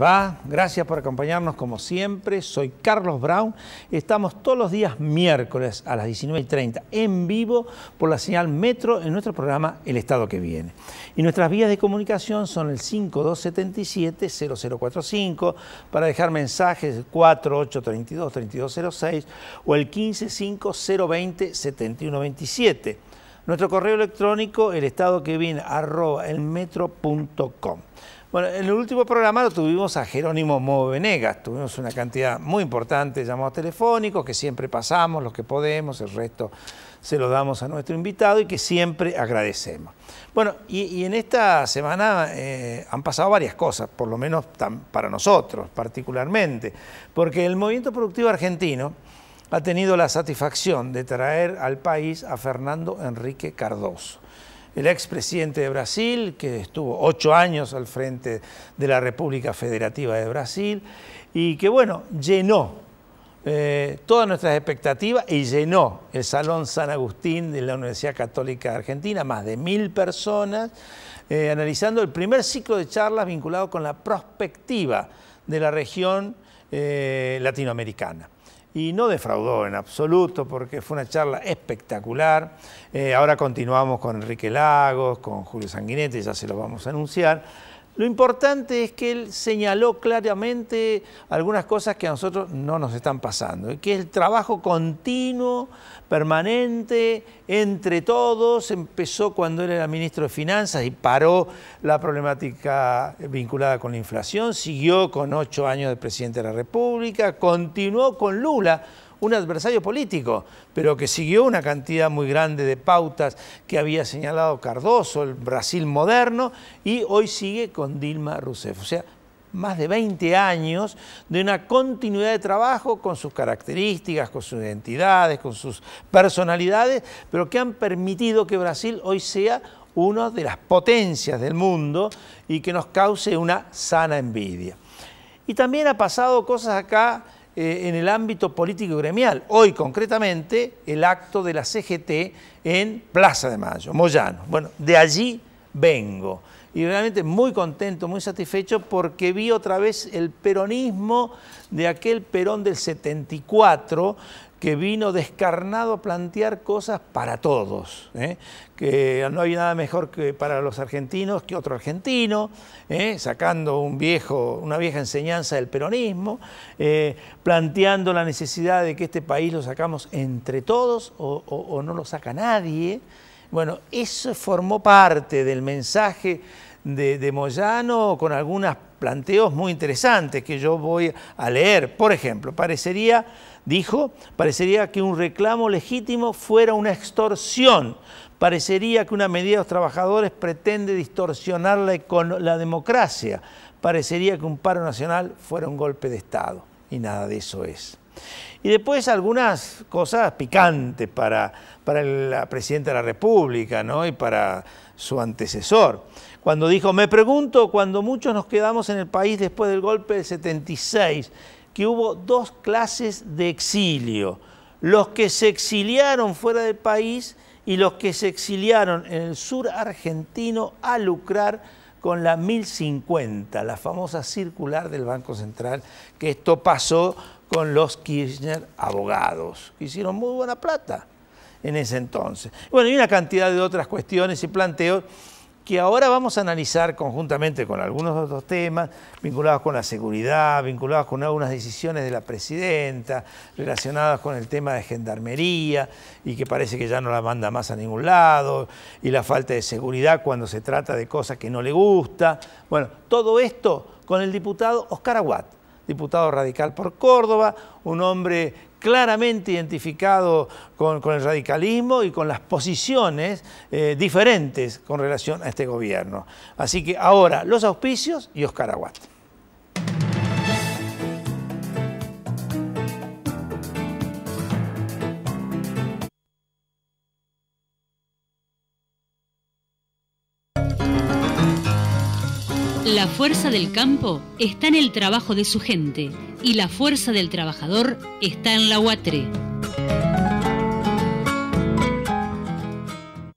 Gracias por acompañarnos como siempre. Soy Carlos Brown. Estamos todos los días miércoles a las 19:30 en vivo por la señal Metro en nuestro programa El Estado que Viene. Y nuestras vías de comunicación son el 5277-0045 para dejar mensajes 4832-3206 o el 155020-7127. Nuestro correo electrónico elestadoqueviene@elmetro.com. Bueno, en el último programa lo tuvimos a Jerónimo Moe Venegas. Tuvimos una cantidad muy importante de llamados telefónicos que siempre pasamos, los que podemos, el resto se lo damos a nuestro invitado y que siempre agradecemos. Bueno, y en esta semana han pasado varias cosas, por lo menos para nosotros particularmente, porque el movimiento productivo argentino ha tenido la satisfacción de traer al país a Fernando Henrique Cardoso, el expresidente de Brasil, que estuvo 8 años al frente de la República Federativa de Brasil y que, bueno, llenó todas nuestras expectativas y llenó el Salón San Agustín de la Universidad Católica de Argentina, más de 1000 personas, analizando el primer ciclo de charlas vinculado con la prospectiva de la región latinoamericana. Y no defraudó en absoluto porque fue una charla espectacular. Ahora continuamos con Enrique Lagos, con Julio Sanguinetti, ya se lo vamos a anunciar. Lo importante es que él señaló claramente algunas cosas que a nosotros no nos están pasando, que es el trabajo continuo, permanente, entre todos. Empezó cuando él era ministro de Finanzas y paró la problemática vinculada con la inflación, siguió con 8 años de presidente de la República, continuó con Lula, un adversario político, pero que siguió una cantidad muy grande de pautas que había señalado Cardoso, el Brasil moderno, y hoy sigue con Dilma Rousseff. O sea, más de 20 años de una continuidad de trabajo con sus características, con sus identidades, con sus personalidades, pero que han permitido que Brasil hoy sea una de las potencias del mundo y que nos cause una sana envidia. Y también ha pasado cosas acá en el ámbito político y gremial. Hoy, concretamente, el acto de la CGT en Plaza de Mayo, Moyano. Bueno, de allí vengo. Y realmente muy contento, muy satisfecho, porque vi otra vez el peronismo de aquel Perón del 74, que vino descarnado a plantear cosas para todos, que no había nada mejor que para los argentinos que otro argentino, sacando una vieja enseñanza del peronismo, planteando la necesidad de que este país lo sacamos entre todos o no lo saca nadie. Bueno, eso formó parte del mensaje de Moyano con algunos planteos muy interesantes que yo voy a leer. Por ejemplo, dijo, parecería que un reclamo legítimo fuera una extorsión. Parecería que una medida de los trabajadores pretende distorsionar la democracia. Parecería que un paro nacional fuera un golpe de Estado. Y nada de eso es. Y después algunas cosas picantes para la presidenta de la República, ¿no? Y para su antecesor. Cuando dijo, me pregunto, cuando muchos nos quedamos en el país después del golpe del 76, que hubo 2 clases de exilio, los que se exiliaron fuera del país y los que se exiliaron en el sur argentino a lucrar con la 1050, la famosa circular del Banco Central, que esto pasó con los Kirchner abogados, que hicieron muy buena plata en ese entonces. Bueno, y una cantidad de otras cuestiones y planteos que ahora vamos a analizar conjuntamente con algunos otros temas vinculados con la seguridad, vinculados con algunas decisiones de la presidenta, relacionadas con el tema de gendarmería y que parece que ya no la manda más a ningún lado, y la falta de seguridad cuando se trata de cosas que no le gusta. Bueno, todo esto con el diputado Oscar Aguad, diputado radical por Córdoba, un hombre claramente identificado con el radicalismo y con las posiciones diferentes con relación a este gobierno. Así que ahora los auspicios y Oscar Aguad. La fuerza del campo está en el trabajo de su gente y la fuerza del trabajador está en la UATRE.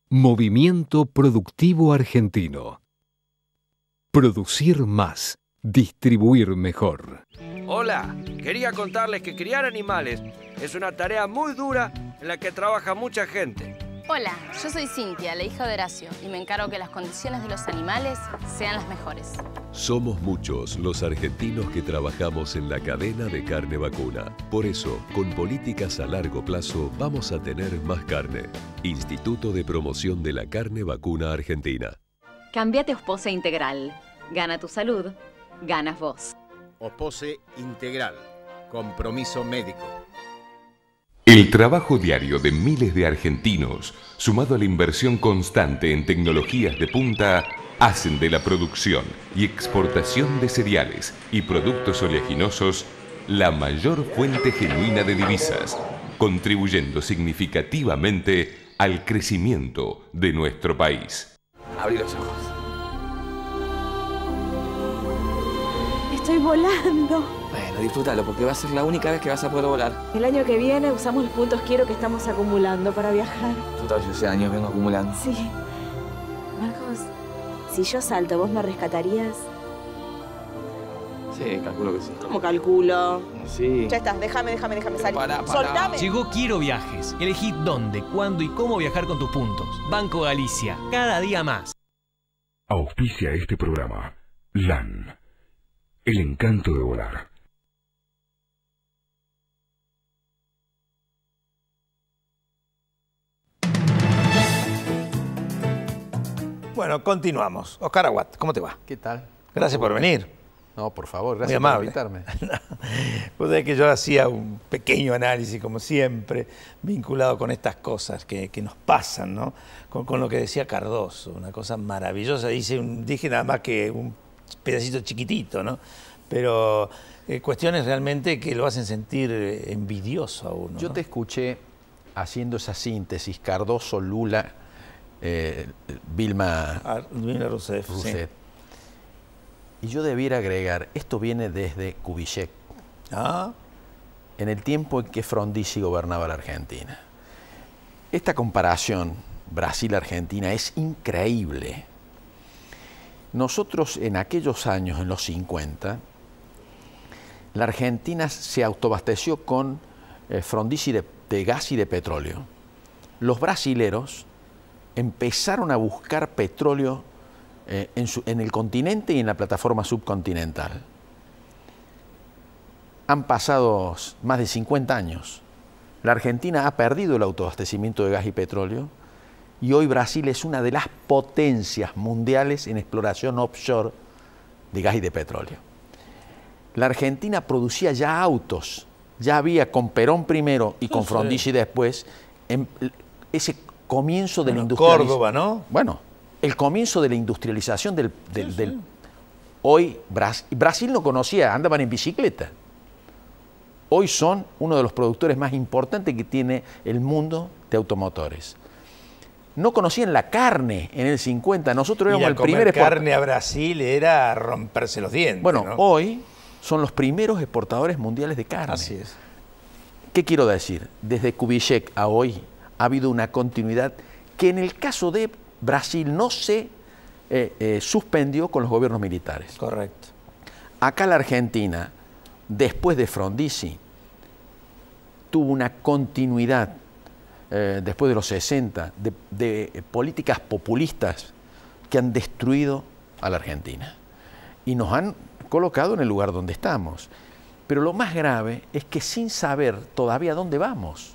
Movimiento Productivo Argentino. Producir más distribuir mejor. Hola, quería contarles que criar animales es una tarea muy dura en la que trabaja mucha gente. Hola, yo soy Cintia, la hija de Horacio, y me encargo que las condiciones de los animales sean las mejores. Somos muchos los argentinos que trabajamos en la cadena de carne vacuna. Por eso, con políticas a largo plazo, vamos a tener más carne. Instituto de Promoción de la Carne Vacuna Argentina. Cámbiate a Ospose Integral. Gana tu salud, ganas vos. Ospose Integral. Compromiso médico. El trabajo diario de miles de argentinos, sumado a la inversión constante en tecnologías de punta, hacen de la producción y exportación de cereales y productos oleaginosos la mayor fuente genuina de divisas, contribuyendo significativamente al crecimiento de nuestro país. Abrí los ojos. Estoy volando. Bueno, disfrútalo porque va a ser la única vez que vas a poder volar. El año que viene usamos los puntos quiero que estamos acumulando para viajar. Total, yo ese año vengo acumulando. Sí. Marcos, si yo salto, ¿vos me rescatarías? Sí, calculo que sí. ¿Cómo calculo? Sí. Ya está, déjame salir. Pará. ¡Soltame! Llegó Quiero Viajes. Elegí dónde, cuándo y cómo viajar con tus puntos. Banco Galicia, cada día más. Auspicia este programa. LAN. El encanto de volar. Bueno, continuamos. Oscar Aguat, ¿cómo te va? ¿Qué tal? Gracias por venir. No, por favor, gracias Muy por amable. invitarme. Pues es que yo hacía un pequeño análisis, como siempre, vinculado con estas cosas que nos pasan, ¿no? Con lo que decía Cardoso, una cosa maravillosa. Dije nada más que un pedacito chiquitito, ¿no? Pero cuestiones realmente que lo hacen sentir envidioso a uno. Yo te escuché haciendo esa síntesis, Cardoso, Lula, Vilma Rousseff. Sí. Y yo debiera agregar, esto viene desde Kubitschek, en el tiempo en que Frondizi gobernaba la Argentina. Esta comparación Brasil-Argentina es increíble. Nosotros en aquellos años, en los 50, la Argentina se autoabasteció con Frondizi de gas y de petróleo. Los brasileros empezaron a buscar petróleo en el continente y en la plataforma subcontinental. Han pasado más de 50 años. La Argentina ha perdido el autoabastecimiento de gas y petróleo y hoy Brasil es una de las potencias mundiales en exploración offshore de gas y de petróleo. La Argentina producía ya autos, ya había con Perón primero y con Frondizi después ese comienzo de la industrialización. Córdoba, ¿no? Bueno, el comienzo de la industrialización del hoy Brasil no conocía, andaban en bicicleta. Hoy son uno de los productores más importantes que tiene el mundo de automotores. No conocían la carne en el 50, nosotros éramos el primer exportador. Carne a Brasil era romperse los dientes. Bueno, ¿no? Hoy son los primeros exportadores mundiales de carne. Así es. ¿Qué quiero decir? Desde Kubitschek a hoy ha habido una continuidad que en el caso de Brasil no se suspendió con los gobiernos militares. Correcto. Acá la Argentina, después de Frondizi, tuvo una continuidad, después de los 60, de políticas populistas que han destruido a la Argentina y nos han colocado en el lugar donde estamos. Pero lo más grave es que sin saber todavía dónde vamos.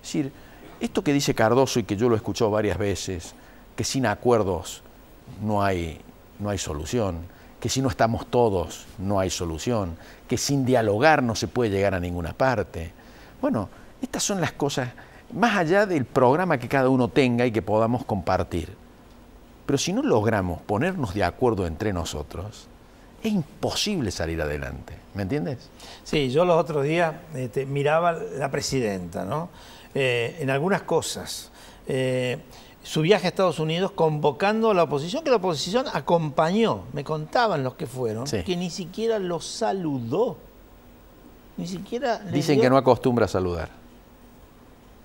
Es decir, esto que dice Cardoso y que yo lo he escuchado varias veces, que sin acuerdos no hay solución, que si no estamos todos no hay solución, que sin dialogar no se puede llegar a ninguna parte. Bueno, estas son las cosas, más allá del programa que cada uno tenga y que podamos compartir. Pero si no logramos ponernos de acuerdo entre nosotros, es imposible salir adelante. ¿Me entiendes? Sí, yo los otros días miraba la presidenta, ¿no? En algunas cosas. Su viaje a Estados Unidos convocando a la oposición, que la oposición acompañó, me contaban los que fueron, sí, que ni siquiera los saludó. Ni siquiera... Dicen que no acostumbra a saludar.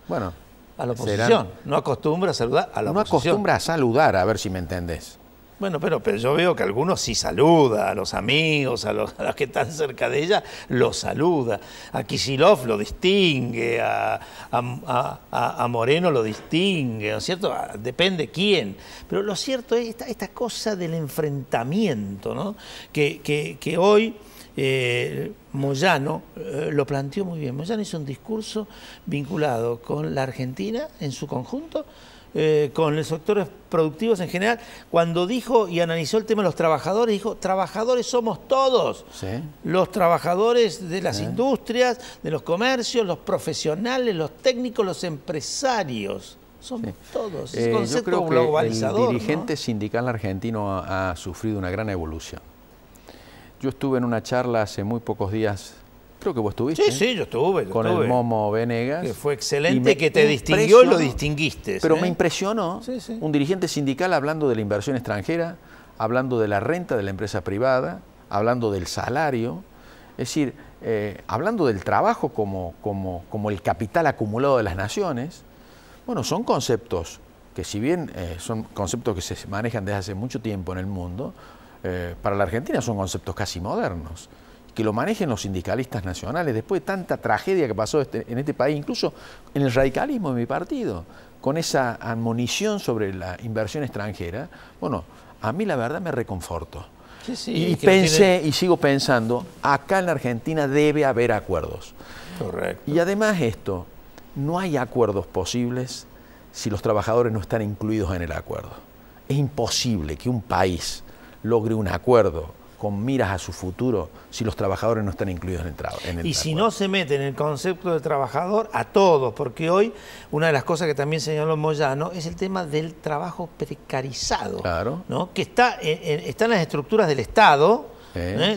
Bueno, a la oposición. No acostumbra a saludar a la oposición. No acostumbra a saludar, a ver si me entendés. Bueno, pero yo veo que algunos sí saluda, a los amigos, a los que están cerca de ella, los saluda. A Kicillof lo distingue, a Moreno lo distingue, ¿no es cierto? Depende quién. Pero lo cierto es esta cosa del enfrentamiento, ¿no? Que hoy Moyano lo planteó muy bien. Moyano hizo un discurso vinculado con la Argentina en su conjunto, con los sectores productivos en general, cuando dijo y analizó el tema de los trabajadores, dijo, trabajadores somos todos, ¿sí? Los trabajadores de las industrias, de los comercios, los profesionales, los técnicos, los empresarios, somos todos. Es Yo creo que globalizador, el dirigente ¿no? sindical argentino ha sufrido una gran evolución. Yo estuve en una charla hace muy pocos días. Creo que vos estuviste. Sí, yo estuve. Con el Momo Venegas. Que fue excelente, que te distinguió y lo distinguiste. Pero me impresionó un dirigente sindical hablando de la inversión extranjera, hablando de la renta de la empresa privada, hablando del salario, es decir, hablando del trabajo como el capital acumulado de las naciones. Bueno, son conceptos que si bien son conceptos que se manejan desde hace mucho tiempo en el mundo, para la Argentina son conceptos casi modernos. Que lo manejen los sindicalistas nacionales, después de tanta tragedia que pasó en este país, incluso en el radicalismo de mi partido, con esa admonición sobre la inversión extranjera, bueno, a mí la verdad me reconfortó. Y pensé, y sigo pensando, acá en la Argentina debe haber acuerdos. Correcto. Y además no hay acuerdos posibles si los trabajadores no están incluidos en el acuerdo. Es imposible que un país logre un acuerdo con miras a su futuro si los trabajadores no están incluidos en el trabajo. Y si no se mete en el concepto de trabajador, a todos, porque hoy una de las cosas que también señaló Moyano es el tema del trabajo precarizado, ¿no? Que está en las estructuras del Estado.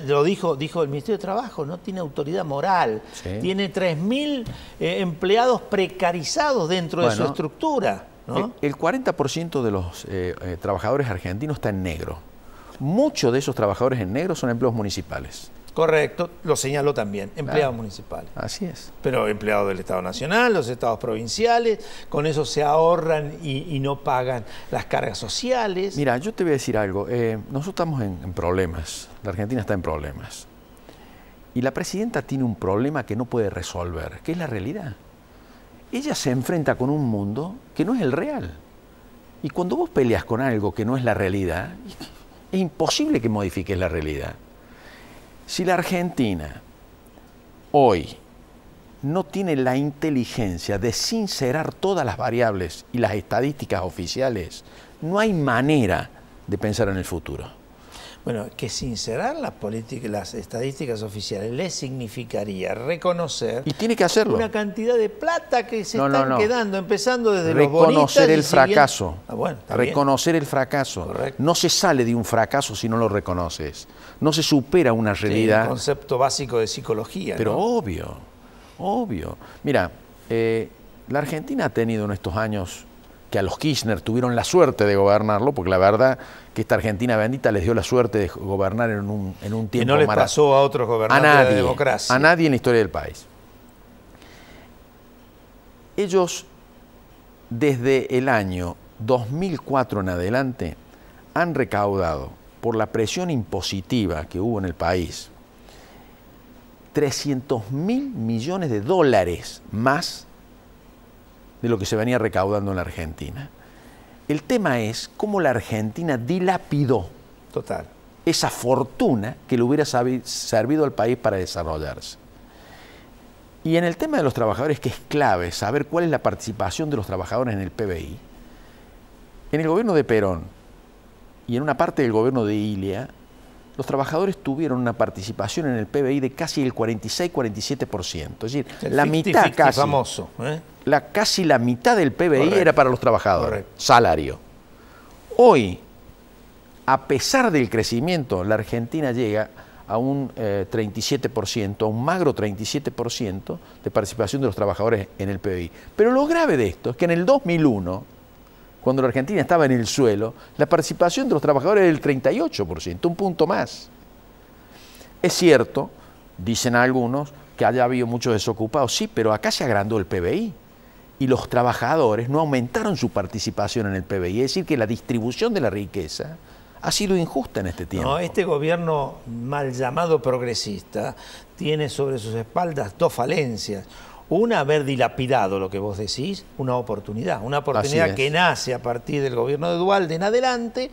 Lo dijo el Ministerio de Trabajo, no tiene autoridad moral, tiene 3.000 empleados precarizados dentro de su estructura, ¿no? El 40% de los trabajadores argentinos está en negro. Muchos de esos trabajadores en negro son empleos municipales. Correcto, lo señaló también, empleados municipales. Así es. Pero empleados del Estado Nacional, los estados provinciales, con eso se ahorran y no pagan las cargas sociales. Mira, yo te voy a decir algo, nosotros estamos en problemas, la Argentina está en problemas. Y la presidenta tiene un problema que no puede resolver, que es la realidad. Ella se enfrenta con un mundo que no es el real. Y cuando vos peleas con algo que no es la realidad, es imposible que modifiques la realidad. Si la Argentina hoy no tiene la inteligencia de sincerar todas las variables y las estadísticas oficiales, no hay manera de pensar en el futuro. Bueno, que sincerar las estadísticas oficiales le significaría reconocer y tiene que hacerlo. Una cantidad de plata que se están quedando, empezando desde los bonistas. Reconocer el fracaso. Reconocer el fracaso. Correcto. No se sale de un fracaso si no lo reconoces. No se supera una realidad. Un concepto básico de psicología. Pero obvio. Mira, la Argentina ha tenido en estos años que a los Kirchner tuvieron la suerte de gobernarlo, porque la verdad que esta Argentina bendita les dio la suerte de gobernar en un tiempo que no les pasó a otros gobernantes de la democracia. A nadie en la historia del país. Ellos, desde el año 2004 en adelante, han recaudado, por la presión impositiva que hubo en el país, 300.000 millones de dólares más de lo que se venía recaudando en la Argentina. El tema es cómo la Argentina dilapidó esa fortuna que le hubiera servido al país para desarrollarse. Y en el tema de los trabajadores, que es clave saber cuál es la participación de los trabajadores en el PBI, en el gobierno de Perón y en una parte del gobierno de Ilia, los trabajadores tuvieron una participación en el PBI de casi el 46-47%. Es decir, la mitad casi. Famoso, casi la mitad del PBI era para los trabajadores. Salario. Hoy, a pesar del crecimiento, la Argentina llega a un 37%, a un magro 37% de participación de los trabajadores en el PBI. Pero lo grave de esto es que en el 2001, cuando la Argentina estaba en el suelo, la participación de los trabajadores era del 38%, un punto más. Es cierto, dicen algunos, que haya habido muchos desocupados, sí, pero acá se agrandó el PBI y los trabajadores no aumentaron su participación en el PBI. Es decir, que la distribución de la riqueza ha sido injusta en este tiempo. No, este gobierno mal llamado progresista tiene sobre sus espaldas dos falencias. Una, haber dilapidado lo que vos decís, una oportunidad que nace a partir del gobierno de Duhalde en adelante,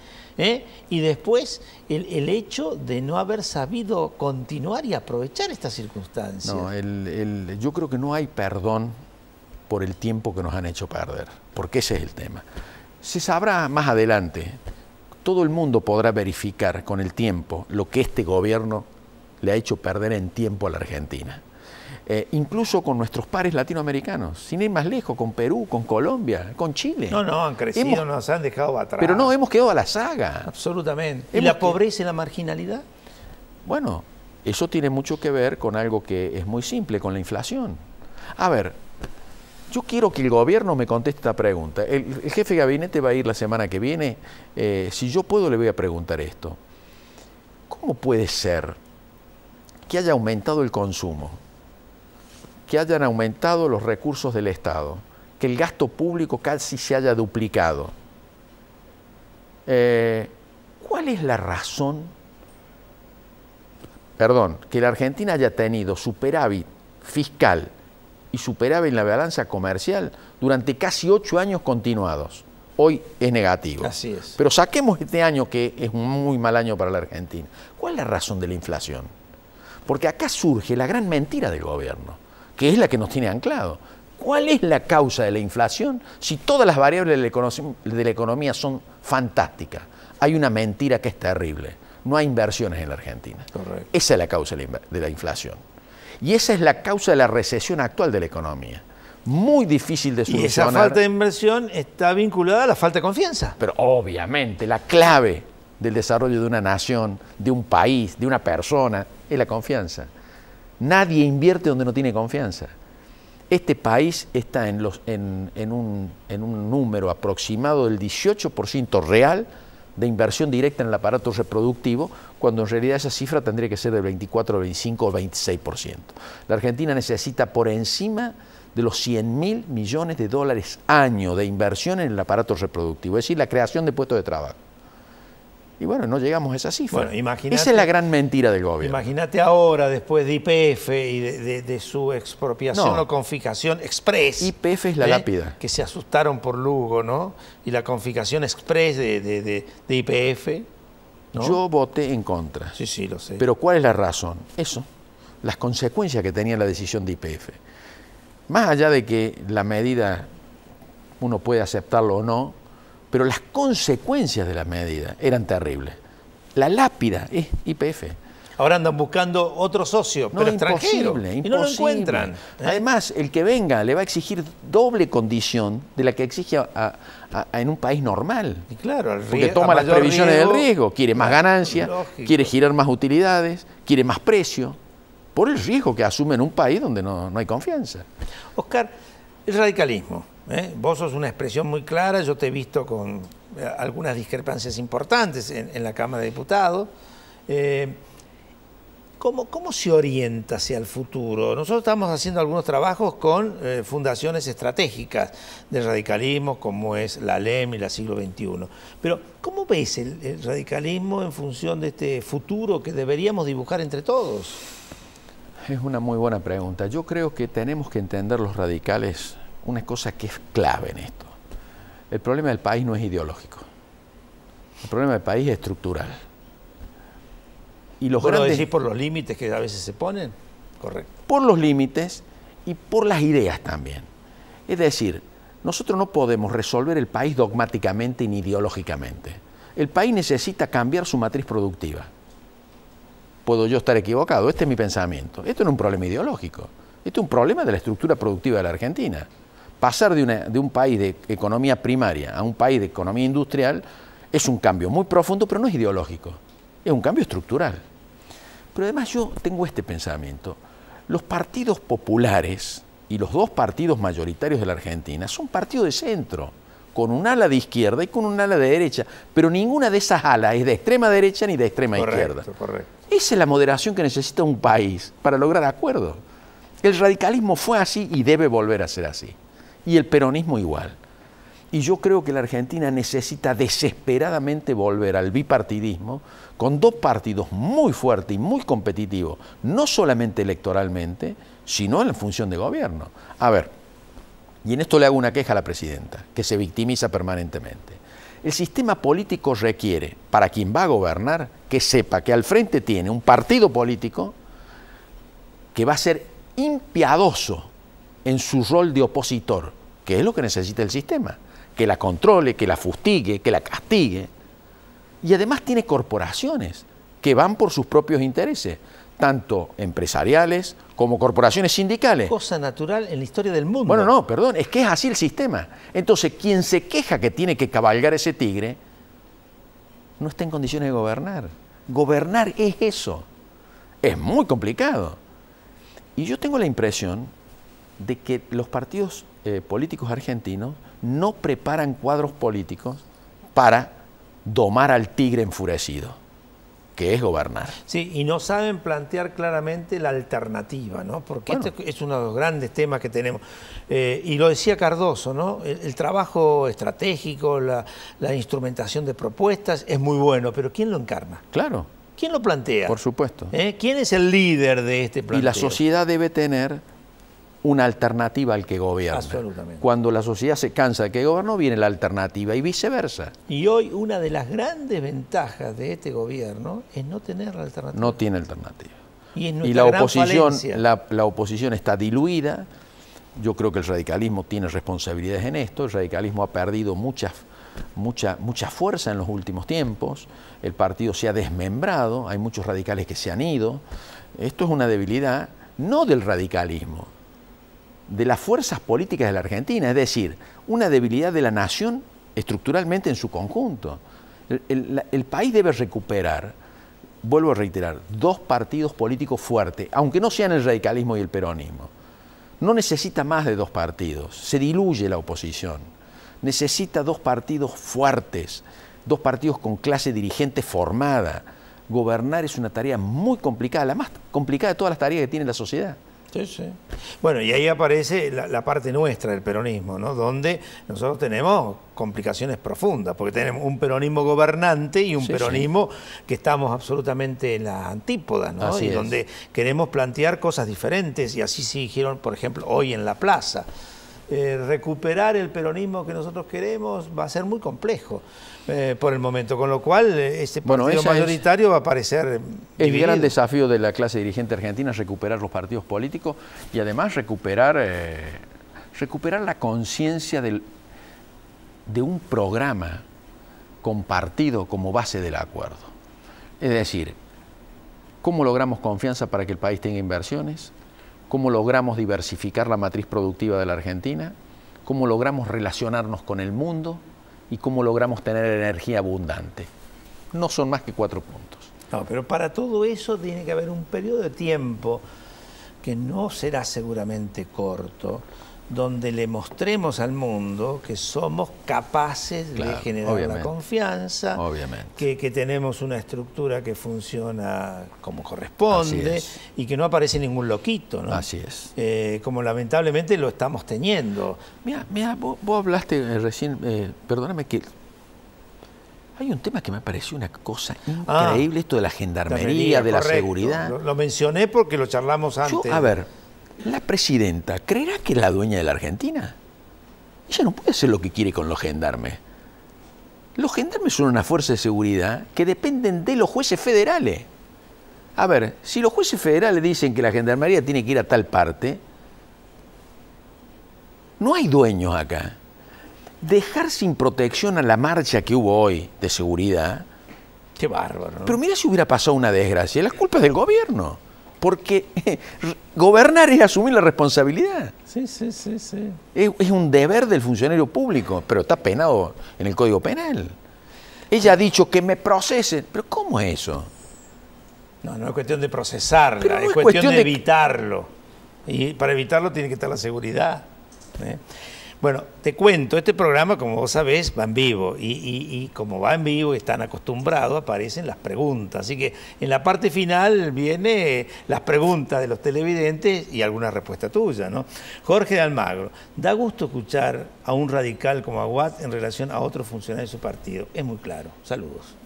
y después el hecho de no haber sabido continuar y aprovechar estas circunstancias. No, yo creo que no hay perdón por el tiempo que nos han hecho perder, porque ese es el tema. Se sabrá más adelante, todo el mundo podrá verificar con el tiempo lo que este gobierno le ha hecho perder en tiempo a la Argentina. Incluso con nuestros pares latinoamericanos, sin ir más lejos, con Perú, con Colombia, con Chile. No, han crecido, nos han dejado atrás. Pero no, hemos quedado a la saga. Absolutamente. ¿Y la pobreza y la marginalidad? Bueno, eso tiene mucho que ver con algo que es muy simple, con la inflación. A ver, yo quiero que el gobierno me conteste esta pregunta. El jefe de gabinete va a ir la semana que viene. Si yo puedo, le voy a preguntar esto. ¿Cómo puede ser que haya aumentado el consumo, que hayan aumentado los recursos del Estado, que el gasto público casi se haya duplicado? ¿Cuál es la razón? Que la Argentina haya tenido superávit fiscal y superávit en la balanza comercial durante casi 8 años continuados. Hoy es negativo. Así es. Pero saquemos este año, que es un muy mal año para la Argentina. ¿Cuál es la razón de la inflación? Porque acá surge la gran mentira del gobierno, que es la que nos tiene anclado. ¿Cuál es la causa de la inflación si todas las variables de la economía son fantásticas? Hay una mentira que es terrible. No hay inversiones en la Argentina. Correcto. Esa es la causa de la inflación. Y esa es la causa de la recesión actual de la economía. Muy difícil de solucionar. Y esa falta de inversión está vinculada a la falta de confianza. Pero obviamente la clave del desarrollo de una nación, de un país, de una persona, es la confianza. Nadie invierte donde no tiene confianza. Este país está en un número aproximado del 18% real de inversión directa en el aparato reproductivo, cuando en realidad esa cifra tendría que ser del 24, 25 o 26%. La Argentina necesita por encima de los 100.000 millones de dólares año de inversión en el aparato reproductivo, es decir, la creación de puestos de trabajo. Y bueno, no llegamos a esa cifra. Bueno, imagínate, esa es la gran mentira del gobierno. Imagínate ahora, después de YPF y de su expropiación o confiscación express. YPF es la lápida. Que se asustaron por Lugo, ¿no? Y la confiscación express de YPF, ¿no? Yo voté en contra. Sí, sí, lo sé. Pero ¿cuál es la razón? Eso, las consecuencias que tenía la decisión de YPF. Más allá de que la medida uno puede aceptarlo o no, pero las consecuencias de la medida eran terribles. La lápida es YPF. Ahora andan buscando otro socio, pero extranjero, y no lo encuentran. Además, el que venga le va a exigir doble condición de la que exige en un país normal. Y claro, porque toma las previsiones del riesgo, quiere más ganancia, quiere girar más utilidades, quiere más precio, por el riesgo que asume en un país donde no hay confianza. Oscar, el radicalismo. Vos sos una expresión muy clara, yo te he visto con algunas discrepancias importantes en la Cámara de Diputados. ¿Cómo se orienta hacia el futuro? Nosotros estamos haciendo algunos trabajos con fundaciones estratégicas del radicalismo, como es la ALEM y la Siglo XXI. Pero, ¿cómo ves el radicalismo en función de este futuro que deberíamos dibujar entre todos? Es una muy buena pregunta. Yo creo que tenemos que entender los radicales una cosa que es clave en esto. El problema del país no es ideológico. El problema del país es estructural. Y los ¿Vos lo decís por los límites que a veces se ponen? Correcto. Por los límites y por las ideas también. Es decir, nosotros no podemos resolver el país dogmáticamente ni ideológicamente. El país necesita cambiar su matriz productiva. Puedo yo estar equivocado, este es mi pensamiento. Esto no es un problema ideológico. Esto es un problema de la estructura productiva de la Argentina. Pasar de un país de economía primaria a un país de economía industrial es un cambio muy profundo, pero no es ideológico. Es un cambio estructural. Pero además yo tengo este pensamiento. Los partidos populares y los dos partidos mayoritarios de la Argentina son partidos de centro, con un ala de izquierda y con un ala de derecha, pero ninguna de esas alas es de extrema derecha ni de extrema izquierda. Correcto. Esa es la moderación que necesita un país para lograr acuerdos. El radicalismo fue así y debe volver a ser así. Y el peronismo igual. Y yo creo que la Argentina necesita desesperadamente volver al bipartidismo con dos partidos muy fuertes y muy competitivos, no solamente electoralmente, sino en la función de gobierno. A ver, y en esto le hago una queja a la presidenta, que se victimiza permanentemente. El sistema político requiere, para quien va a gobernar, que sepa que al frente tiene un partido político que va a ser impiadoso en su rol de opositor, que es lo que necesita el sistema, que la controle, que la fustigue, que la castigue. Y además tiene corporaciones que van por sus propios intereses, tanto empresariales como corporaciones sindicales. Cosa natural en la historia del mundo. Bueno, no, perdón, es que es así el sistema. Entonces, quien se queja que tiene que cabalgar ese tigre, no está en condiciones de gobernar. Gobernar es eso. Es muy complicado. Y yo tengo la impresión de que los partidos políticos argentinos no preparan cuadros políticos para domar al tigre enfurecido, que es gobernar. Sí, y no saben plantear claramente la alternativa, ¿no? Porque bueno, este es uno de los grandes temas que tenemos. Y lo decía Cardoso, ¿no? El trabajo estratégico, la instrumentación de propuestas es muy bueno, pero ¿quién lo encarna? Claro. ¿Quién lo plantea? Por supuesto. ¿Quién es el líder de este planteo? Y la sociedad debe tener una alternativa al que gobierna. Absolutamente. Cuando la sociedad se cansa de que gobernó, viene la alternativa y viceversa. Y hoy una de las grandes ventajas de este gobierno es no tener la alternativa. No tiene alternativa. Y la oposición, la oposición está diluida. Yo creo que el radicalismo tiene responsabilidades en esto. El radicalismo ha perdido mucha fuerza en los últimos tiempos. El partido se ha desmembrado. Hay muchos radicales que se han ido. Esto es una debilidad no del radicalismo, de las fuerzas políticas de la Argentina, es decir, una debilidad de la nación estructuralmente en su conjunto. El país debe recuperar, vuelvo a reiterar, dos partidos políticos fuertes, aunque no sean el radicalismo y el peronismo. No necesita más de dos partidos, se diluye la oposición. Necesita dos partidos fuertes, dos partidos con clase dirigente formada. Gobernar es una tarea muy complicada, la más complicada de todas las tareas que tiene la sociedad. Sí, sí. Bueno, y ahí aparece la parte nuestra del peronismo, ¿no? Donde nosotros tenemos complicaciones profundas, porque tenemos un peronismo gobernante y un peronismo que estamos absolutamente en las antípodas, ¿no? Así y es. donde queremos plantear cosas diferentes, y así se dijeron, por ejemplo, hoy en la plaza. Recuperar el peronismo que nosotros queremos va a ser muy complejo por el momento, con lo cual este partido mayoritario va a aparecer el gran desafío de la clase dirigente argentina es recuperar los partidos políticos y además recuperar la conciencia de un programa compartido como base del acuerdo. Es decir, ¿cómo logramos confianza para que el país tenga inversiones? ¿Cómo logramos diversificar la matriz productiva de la Argentina? ¿Cómo logramos relacionarnos con el mundo? ¿Y cómo logramos tener energía abundante? No son más que 4 puntos. No, pero para todo eso tiene que haber un periodo de tiempo que no será seguramente corto, donde le mostremos al mundo que somos capaces de generar la confianza, que tenemos una estructura que funciona como corresponde y que no aparece ningún loquito, ¿no? Así es. Como lamentablemente lo estamos teniendo. Mira, vos hablaste recién, perdóname que hay un tema que me pareció una cosa increíble, esto de la gendarmería, de la seguridad. Lo mencioné porque lo charlamos antes. A ver, la presidenta, ¿creerá que es la dueña de la Argentina? Ella no puede hacer lo que quiere con los gendarmes. Los gendarmes son una fuerza de seguridad que dependen de los jueces federales. A ver, si los jueces federales dicen que la gendarmería tiene que ir a tal parte, no hay dueños acá. Dejar sin protección a la marcha que hubo hoy de seguridad. Qué bárbaro, ¿no? Pero mira si hubiera pasado una desgracia, la culpa es del gobierno. Porque gobernar es asumir la responsabilidad. Sí. Es un deber del funcionario público, pero está penado en el Código Penal. Ella ha dicho que me procesen. ¿Pero cómo es eso? No es cuestión de procesarla, es cuestión de evitarlo. Y para evitarlo tiene que estar la seguridad. Bueno, te cuento, este programa, como vos sabés, va en vivo y como va en vivo y están acostumbrados, aparecen las preguntas. Así que en la parte final viene las preguntas de los televidentes y alguna respuesta tuya, ¿no? Jorge de Almagro, da gusto escuchar a un radical como Aguad en relación a otros funcionarios de su partido. Es muy claro. Saludos.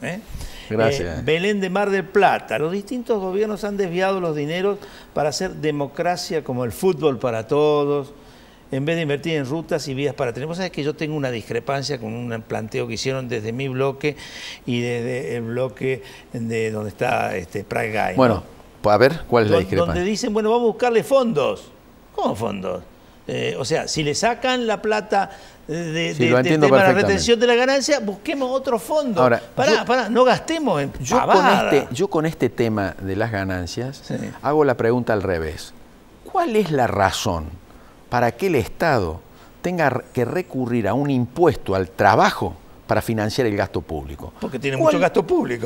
Gracias. Belén de Mar del Plata, los distintos gobiernos han desviado los dineros para hacer democracia como el fútbol para todos, en vez de invertir en rutas y vías para tren. Vos sabés que yo tengo una discrepancia con un planteo que hicieron desde mi bloque y desde el bloque de donde está Prat Gay. Bueno, a ver, ¿cuál es la discrepancia? Donde dicen, bueno, vamos a buscarle fondos. ¿Cómo fondos? O sea, si le sacan la plata de la retención de la ganancia, busquemos otro fondo. Ahora, pará, no gastemos en pavada. Yo con este tema de las ganancias hago la pregunta al revés. ¿Cuál es la razón para que el Estado tenga que recurrir a un impuesto al trabajo para financiar el gasto público? Porque tiene mucho gasto público.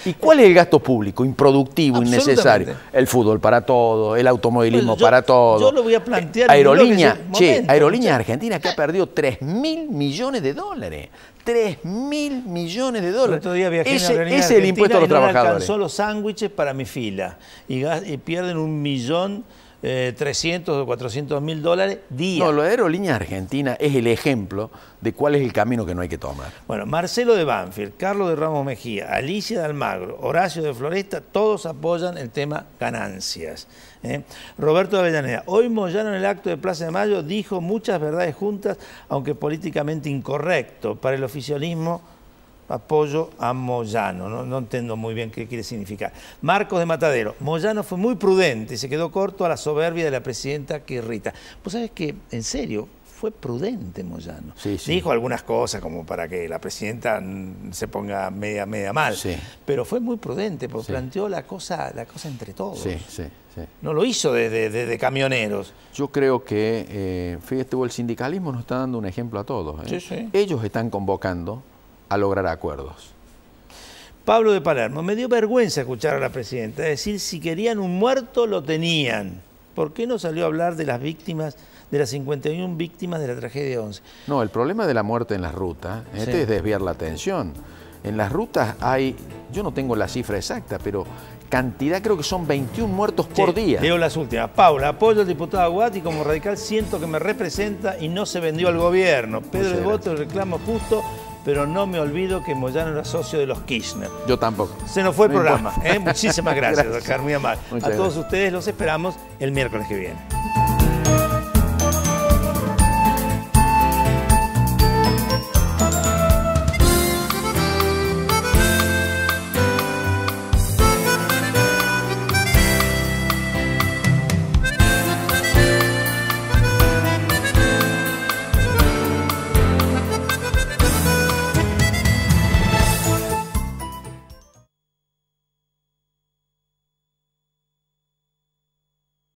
¿Y cuál es el gasto público? Improductivo, innecesario. El fútbol para todo, el automovilismo para todo. Yo lo voy a plantear. Aerolíneas Argentina que ha perdido 3.000 millones de dólares. 3.000 millones de dólares. El otro día viajé Ese es el impuesto a los trabajadores. No alcanzó los sándwiches para mi fila y pierden 1.300.000 o 400.000 dólares día. No, lo de Aerolíneas Argentina es el ejemplo de cuál es el camino que no hay que tomar. Bueno, Marcelo de Banfield, Carlos de Ramos Mejía, Alicia de Almagro, Horacio de Floresta, todos apoyan el tema ganancias. Roberto de Avellaneda, hoy Moyano en el acto de Plaza de Mayo dijo muchas verdades juntas, aunque políticamente incorrecto. Para el oficialismo, apoyo a Moyano. No entiendo muy bien qué quiere significar. Marcos de Matadero, Moyano fue muy prudente y se quedó corto a la soberbia de la presidenta que irrita. Vos sabés que, en serio, fue prudente Moyano. Sí. Dijo algunas cosas como para que la presidenta se ponga media mal, pero fue muy prudente porque planteó la cosa entre todos. Sí. No lo hizo de camioneros. Yo creo que, fíjate, el sindicalismo nos está dando un ejemplo a todos. Sí. Ellos están convocando a lograr acuerdos. Pablo de Palermo, me dio vergüenza escuchar a la presidenta decir si querían un muerto lo tenían. ¿Por qué no salió a hablar de las víctimas, de las 51 víctimas de la tragedia 11? No, el problema de la muerte en las rutas es desviar la atención. En las rutas hay, yo no tengo la cifra exacta, pero cantidad, creo que son 21 muertos por día. Leo las últimas. Paula, apoyo al diputado Aguad y como radical siento que me representa y no se vendió al gobierno. Pedro de Voto, el reclamo justo, pero no me olvido que Moyano era socio de los Kirchner. Yo tampoco. Se nos fue el programa. Muchísimas gracias, gracias. Carmina Mar. A todos ustedes los esperamos el miércoles que viene.